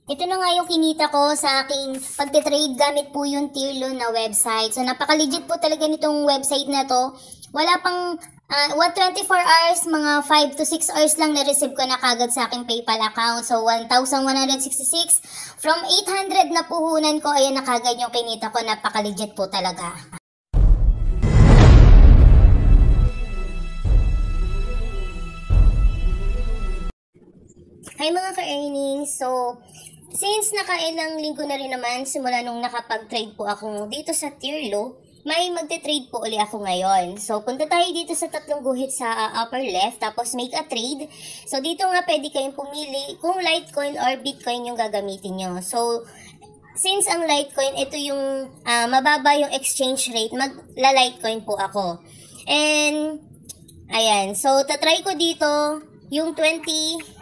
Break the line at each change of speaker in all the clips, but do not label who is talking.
Ito na nga yung kinita ko sa aking pagte-trade gamit po yung Tirlo na website. So napaka-legit po talaga nitong website na to. Wala pang 124 hours, mga 5 to 6 hours lang na-receive ko na kagad sa aking PayPal account. So 1,166 from 800 na puhunan ko, ayan na kagad yung kinita ko. Napaka-legit po talaga. Hi mga ka-earnings! So, since nakailang linggo na rin naman simula nung nakapag-trade po ako dito sa Tirlo, may magte-trade po uli ako ngayon. So, punta tayo dito sa tatlong guhit sa upper left, tapos make a trade. So, dito nga pwede kayong pumili kung Litecoin or Bitcoin yung gagamitin nyo. So, since ang Litecoin, ito yung mababa yung exchange rate, magla-Litecoin po ako. And, ayan. So, tatry ko dito yung 20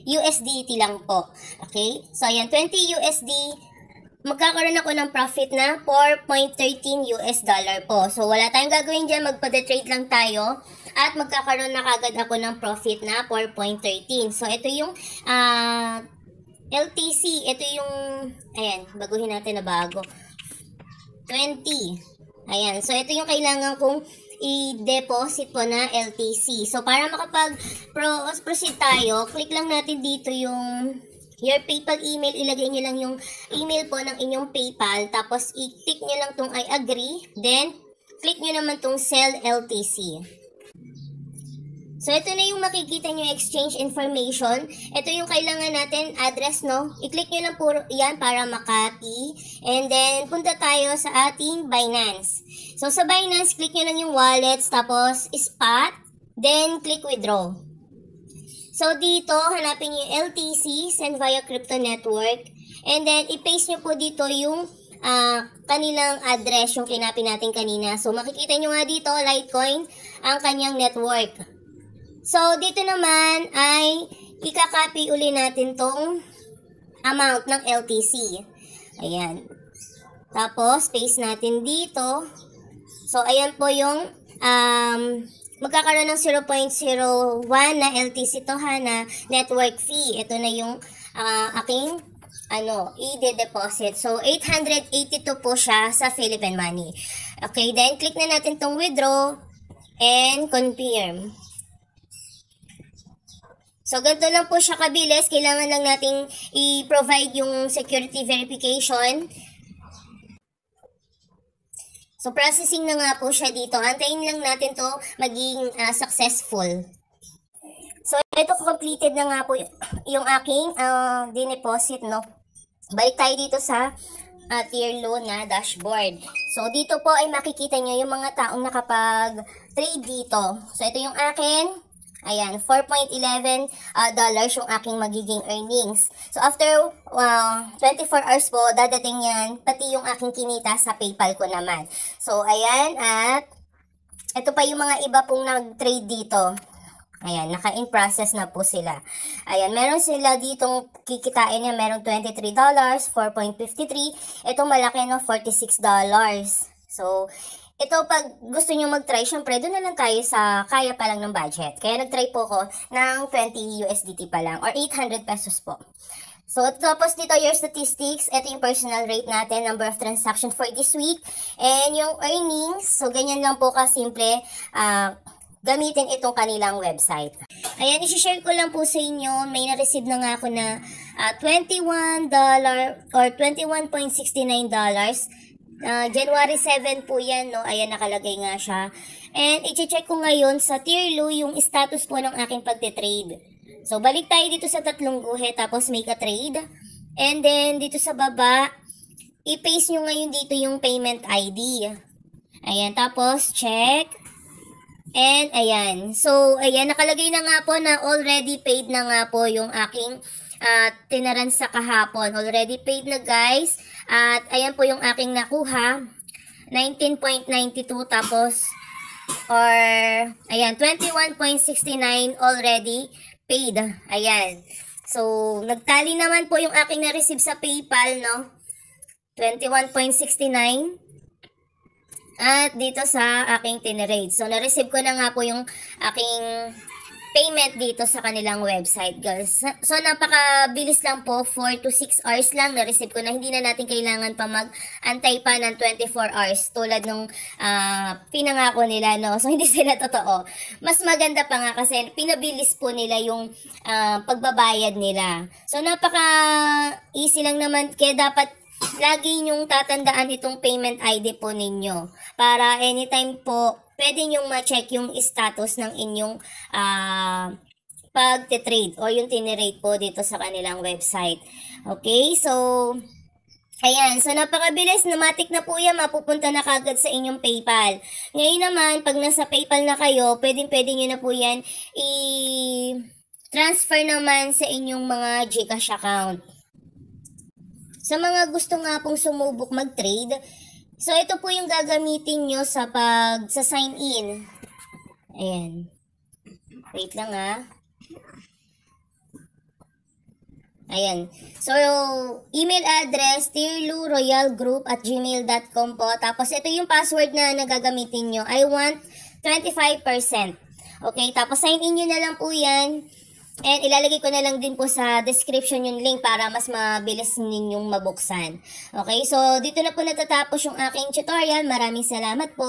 USDT lang po. Okay? So, ayan, 20 USD, magkakaroon ako ng profit na 4.13 US dollar po. So, wala tayong gagawin dyan, magpa-trade lang tayo at magkakaroon na kagad ako ng profit na 4.13. So, ito yung LTC. Ito yung, ayan, baguhin natin na bago. 20. Ayan, so ito yung kailangan kong i-deposit po na LTC. So, para makapag-proceed tayo, click lang natin dito yung your PayPal email. Ilagay nyo lang yung email po ng inyong PayPal. Tapos, i-click nyo lang tong I agree. Then, click nyo naman tong sell LTC. So, ito na yung makikita nyo exchange information. Ito yung kailangan natin, address, no? I-click nyo lang po yan para makopy. And then, punta tayo sa ating Binance. So, sa Binance, click nyo lang yung wallets, tapos spot, then click withdraw. So, dito, hanapin nyo yung LTC, send via crypto network. And then, i-paste nyo po dito yung kanilang address, yung kinapin natin kanina. So, makikita nyo nga dito, Litecoin, ang kanyang network. So, dito naman ay ikakopy uli natin tong amount ng LTC. Ayan. Tapos, paste natin dito. So, ayan po yung magkakaroon ng 0.01 na LTC to na network fee. Ito na yung aking i-deposit. So, 882 po siya sa Philippine Money. Okay, then click na natin tong withdraw and confirm. So, ganito lang po siya kabilis. Kailangan lang nating i-provide yung security verification. So, processing na nga po siya dito. Antayin lang natin to maging successful. So, ito completed na nga po yung aking dineposit, no? Balik tayo dito sa Tirlo na dashboard. So, dito po ay makikita nyo yung mga taong nakapag-trade dito. So, ito yung akin. Ayan, 4.11 dollars yung aking magiging earnings. So, after 24 hours po, dadating yan, pati yung aking kinita sa PayPal ko naman. So, ayan, at ito pa yung mga iba pong nag-trade dito. Ayan, naka-in process na po sila. Ayan, meron sila ditong kikitain niya, meron $23, 4.53. Itong malaki, no, $46. So, ito, pag gusto nyo mag-try, syempre, doon na lang tayo sa kaya pa lang ng budget. Kaya nag-try po ko ng 20 USDT pa lang, or 800 pesos po. So, tapos dito, your statistics, ito yung personal rate natin, number of transactions for this week, and yung earnings. So, ganyan lang po kasimple, gamitin itong kanilang website. Ayan, isi-share ko lang po sa inyo, may na-receive na nga ako na $21 or $21.69. January 7 po yan, no? Ayan, nakalagay nga siya. And, i-check ko ngayon sa Tirlo yung status po ng aking pagte-trade. So, balik tayo dito sa tatlong guhit, tapos make a trade. And then, dito sa baba, i-paste nyo ngayon dito yung payment ID. Ayan, tapos, check. And, ayan. So, ayan, nakalagay na nga po na already paid na nga po yung aking tinaran sa kahapon. Already paid na, guys. At ayan po yung aking nakuha, 19.92 tapos, or, ayan, 21.69 already paid. Ayan. So, nagtali naman po yung aking na-receive sa PayPal, no? 21.69. At dito sa aking tinirade. So, na-receive ko na nga po yung aking payment dito sa kanilang website, guys. So, napakabilis lang po. 4 to 6 hours lang na-receive ko na. Hindi na natin kailangan pa mag-antay pa ng 24 hours tulad nung pinangako nila, no? So, hindi sila totoo. Mas maganda pa nga kasi pinabilis po nila yung pagbabayad nila. So, napaka-easy lang naman. Kaya dapat lagi nyong tatandaan itong payment ID po ninyo para anytime po pwede nyong ma-check yung status ng inyong pag-trade o yung tinirate po dito sa kanilang website. Okay, so ayan, so napakabilis, namatik na po yan, mapupunta na kagad sa inyong PayPal. Ngayon naman, pag nasa PayPal na kayo, pwede nyo na po yan i-transfer naman sa inyong mga GCash account. Sa mga gusto nga pong sumubok mag-trade, so ito po yung gagamitin nyo sa sign in. Ayan. Wait lang Ayan. So, email address, tirluroyalgroup@gmail.com po. Tapos, ito yung password na nagagamitin nyo. I want 25%. Okay, tapos sign in nyo na lang po yan. And ilalagay ko na lang din po sa description yung link para mas mabilis ninyong mabuksan. Okay, so dito na po natatapos yung aking tutorial. Maraming salamat po.